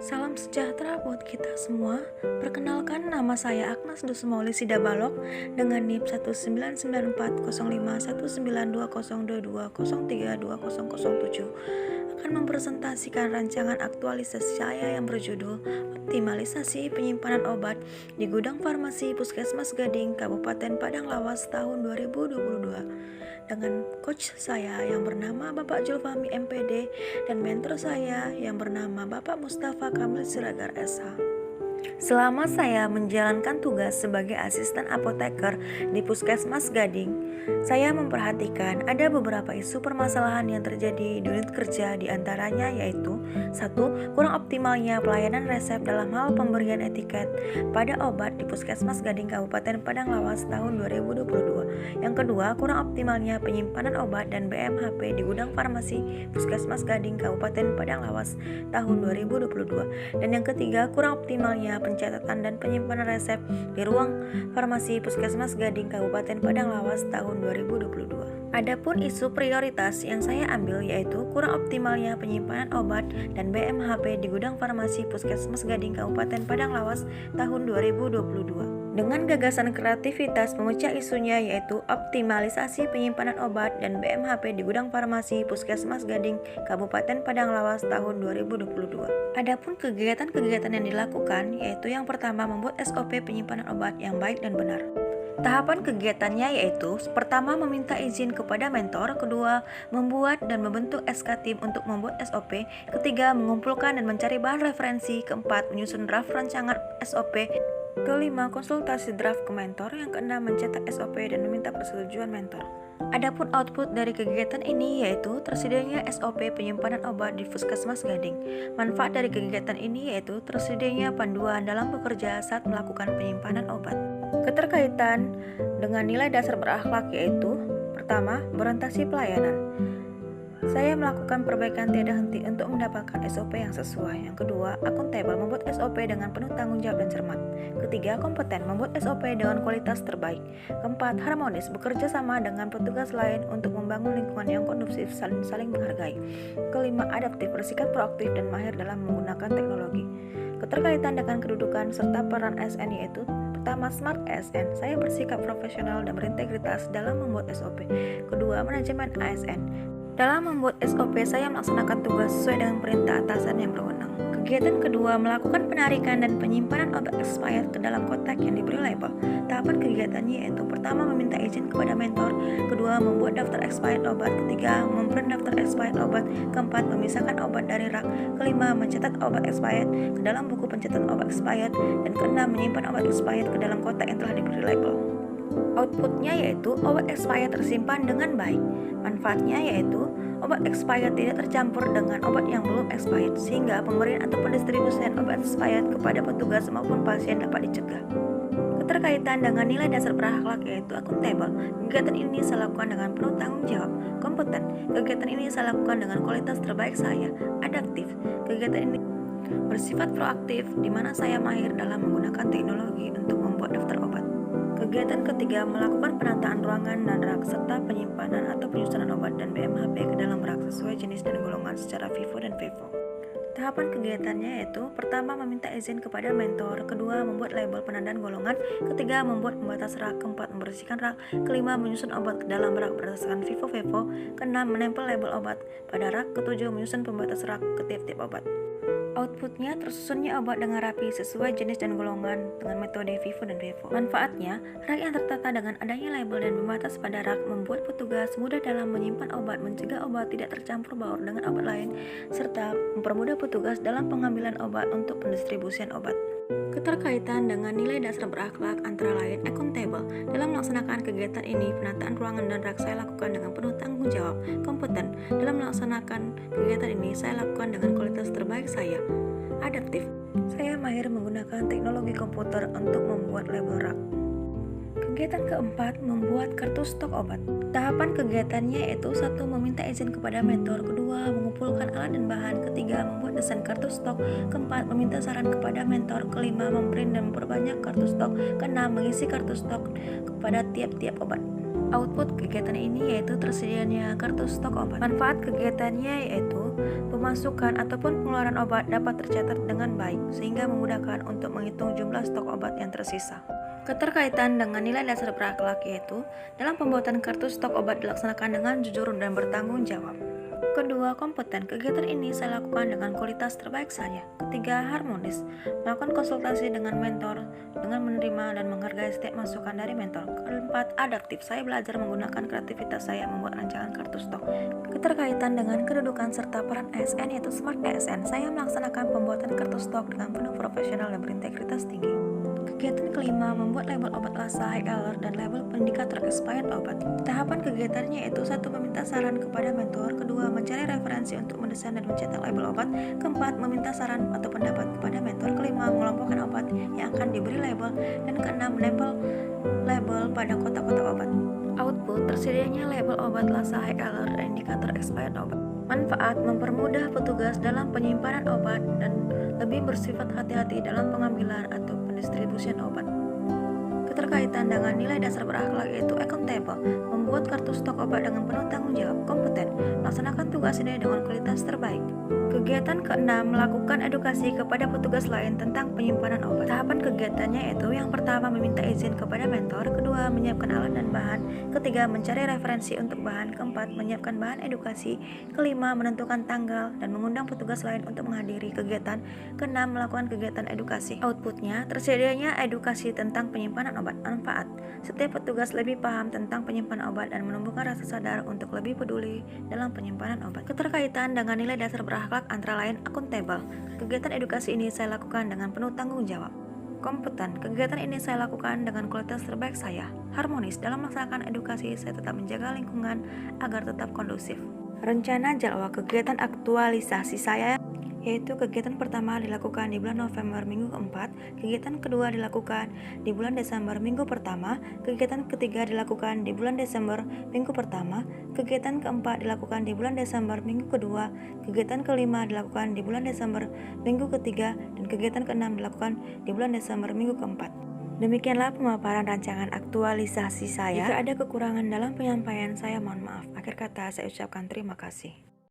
Salam sejahtera buat kita semua. Perkenalkan, nama saya Agnes Dusmauli Sidabalok dengan NIP 199405192022032007 akan mempresentasikan rancangan aktualisasi saya yang berjudul Optimalisasi Penyimpanan Obat di Gudang Farmasi Puskesmas Gading, Kabupaten Padang Lawas tahun 2022 dengan coach saya yang bernama Bapak Julfahmi MPD dan mentor saya yang bernama Bapak Mustafa Kamil Siregar SH. Selama saya menjalankan tugas sebagai asisten apoteker di Puskesmas Gading, saya memperhatikan ada beberapa isu permasalahan yang terjadi di unit kerja, di antaranya yaitu 1. Kurang optimalnya pelayanan resep dalam hal pemberian etiket pada obat di Puskesmas Gading Kabupaten Padang Lawas tahun 2022. Yang kedua, kurang optimalnya penyimpanan obat dan BMHP di gudang farmasi Puskesmas Gading Kabupaten Padang Lawas tahun 2022. Dan yang ketiga, kurang optimalnya pencatatan dan penyimpanan resep di ruang farmasi Puskesmas Gading Kabupaten Padang Lawas tahun 2022. Adapun isu prioritas yang saya ambil yaitu kurang optimalnya penyimpanan obat dan BMHP di gudang farmasi Puskesmas Gading Kabupaten Padang Lawas tahun 2022. Dengan gagasan kreativitas memecah isunya yaitu optimalisasi penyimpanan obat dan BMHP di gudang farmasi Puskesmas Gading Kabupaten Padang Lawas tahun 2022. Adapun kegiatan-kegiatan yang dilakukan yaitu yang pertama membuat SOP penyimpanan obat yang baik dan benar. Tahapan kegiatannya yaitu pertama meminta izin kepada mentor, kedua membuat dan membentuk SK tim untuk membuat SOP, ketiga mengumpulkan dan mencari bahan referensi, keempat menyusun draft rancangan SOP, kelima konsultasi draft ke mentor, yang keenam mencetak SOP dan meminta persetujuan mentor. Adapun output dari kegiatan ini yaitu tersedianya SOP penyimpanan obat di Puskesmas Gading. Manfaat dari kegiatan ini yaitu tersedianya panduan dalam bekerja saat melakukan penyimpanan obat. Keterkaitan dengan nilai dasar berakhlak yaitu pertama, berorientasi pelayanan. Saya melakukan perbaikan tiada henti untuk mendapatkan SOP yang sesuai. Yang kedua, akuntabel, membuat SOP dengan penuh tanggung jawab dan cermat. Ketiga, kompeten, membuat SOP dengan kualitas terbaik. Keempat, harmonis, bekerja sama dengan petugas lain untuk membangun lingkungan yang kondusif, saling menghargai. Kelima, adaptif, bersikap proaktif dan mahir dalam menggunakan teknologi. Keterkaitan dengan kedudukan serta peran ASN yaitu pertama, Smart ASN, saya bersikap profesional dan berintegritas dalam membuat SOP. Kedua, manajemen ASN, dalam membuat SOP, saya melaksanakan tugas sesuai dengan perintah atasan yang berwenang. Kegiatan kedua, melakukan penarikan dan penyimpanan obat expired ke dalam kotak yang diberi label. Tahapan kegiatannya yaitu pertama, meminta izin kepada mentor, kedua, membuat daftar expired obat, ketiga, memprint daftar expired obat, keempat, memisahkan obat dari rak, kelima, mencatat obat expired ke dalam buku pencatatan obat expired, dan keenam, menyimpan obat expired ke dalam kotak yang telah diberi label. Outputnya yaitu obat expired tersimpan dengan baik. Manfaatnya yaitu obat expired tidak tercampur dengan obat yang belum expired, sehingga pemberian atau pendistribusian obat expired kepada petugas maupun pasien dapat dicegah. Keterkaitan dengan nilai dasar berakhlak yaitu akuntabel. Kegiatan ini saya lakukan dengan penuh tanggung jawab. Kompeten, kegiatan ini saya lakukan dengan kualitas terbaik saya. Adaptif, kegiatan ini bersifat proaktif di mana saya mahir dalam menggunakan teknologi untuk membuat daftar obat. Kegiatan ketiga, melakukan penataan ruangan dan rak serta penyimpanan atau penyusunan obat dan BMHP ke dalam rak sesuai jenis dan golongan secara FIFO dan FIFO. Tahapan kegiatannya yaitu pertama, meminta izin kepada mentor, kedua, membuat label penandaan golongan, ketiga, membuat pembatas rak, keempat, membersihkan rak, kelima, menyusun obat ke dalam rak berdasarkan FIFO, keenam, menempel label obat pada rak, ketujuh, menyusun pembatas rak ke tiap-tiap obat. Outputnya tersusunnya obat dengan rapi sesuai jenis dan golongan dengan metode FIFO dan FIFO. Manfaatnya, rak yang tertata dengan adanya label dan pembatas pada rak membuat petugas mudah dalam menyimpan obat, mencegah obat tidak tercampur baur dengan obat lain, serta mempermudah petugas dalam pengambilan obat untuk pendistribusian obat. Keterkaitan dengan nilai dasar berakhlak antara lain akuntabel. Dalam melaksanakan kegiatan ini, penataan ruangan dan rak saya lakukan dengan penuh tanggung jawab. Kompeten, dalam melaksanakan kegiatan ini saya lakukan dengan kualitas terbaik saya. Adaptif, saya mahir menggunakan teknologi komputer untuk membuat label rak. Kegiatan keempat, membuat kartu stok obat. Tahapan kegiatannya yaitu satu, meminta izin kepada mentor, kedua, mengumpulkan alat dan bahan, ketiga, membuat desain kartu stok, keempat, meminta saran kepada mentor, kelima, memprint dan memperbanyak kartu stok, keenam, mengisi kartu stok kepada tiap-tiap obat. Output kegiatan ini yaitu tersedianya kartu stok obat. Manfaat kegiatannya yaitu pemasukan ataupun pengeluaran obat dapat tercatat dengan baik, sehingga memudahkan untuk menghitung jumlah stok obat yang tersisa. Keterkaitan dengan nilai dasar berakhlak yaitu dalam pembuatan kartu stok obat dilaksanakan dengan jujur dan bertanggung jawab. Kedua, kompeten. Kegiatan ini saya lakukan dengan kualitas terbaik saya. Ketiga, harmonis. Melakukan konsultasi dengan mentor dengan menerima dan menghargai setiap masukan dari mentor. Keempat, adaptif. Saya belajar menggunakan kreativitas saya membuat rancangan kartu stok. Keterkaitan dengan kedudukan serta peran ASN yaitu Smart ASN. Saya melaksanakan pembuatan kartu stok dengan penuh profesional dan berintegritas tinggi. Kegiatan kelima, membuat label obat LASA, high alert, dan label indikator expired obat. Tahapan kegiatannya yaitu 1. Meminta saran kepada mentor. Kedua, mencari referensi untuk mendesain dan mencetak label obat. Keempat, meminta saran atau pendapat kepada mentor. Kelima, mengelompokkan obat yang akan diberi label. Dan keenam, menempel label pada kotak-kotak obat. Output, tersedianya label obat LASA, high alert, dan indikator expired obat. Manfaat, mempermudah petugas dalam penyimpanan obat dan lebih bersifat hati-hati dalam pengambilan atau pendistribusian obat. Keterkaitan dengan nilai dasar berakhlak yaitu accountable, membuat kartu stok obat dengan penuh tanggung jawab. Kompeten, melaksanakan tugas ini dengan kualitas terbaik. Kegiatan keenam, melakukan edukasi kepada petugas lain tentang penyimpanan obat. Tahapan kegiatannya yaitu yang pertama, meminta izin kepada mentor. Kedua, menyiapkan alat dan bahan. Ketiga, mencari referensi untuk bahan. Keempat, menyiapkan bahan edukasi. Kelima, menentukan tanggal dan mengundang petugas lain untuk menghadiri kegiatan. Keenam, melakukan kegiatan edukasi. Outputnya, tersedianya edukasi tentang penyimpanan obat. Manfaat, setiap petugas lebih paham tentang penyimpanan obat dan menumbuhkan rasa sadar untuk lebih peduli dalam penyimpanan obat. Keterkaitan dengan nilai dasar berakhlak antara lain accountable. Kegiatan edukasi ini saya lakukan dengan penuh tanggung jawab. Kompeten, kegiatan ini saya lakukan dengan kualitas terbaik saya. Harmonis, dalam melaksanakan edukasi saya tetap menjaga lingkungan agar tetap kondusif. Rencana jadwal kegiatan aktualisasi saya yaitu kegiatan pertama dilakukan di bulan November minggu keempat, kegiatan kedua dilakukan di bulan Desember minggu pertama, kegiatan ketiga dilakukan di bulan Desember minggu pertama, kegiatan keempat dilakukan di bulan Desember minggu kedua, kegiatan kelima dilakukan di bulan Desember minggu ketiga, dan kegiatan keenam dilakukan di bulan Desember minggu keempat. Demikianlah pemaparan rancangan aktualisasi saya. Jika ada kekurangan dalam penyampaian saya mohon maaf. Akhir kata saya ucapkan terima kasih.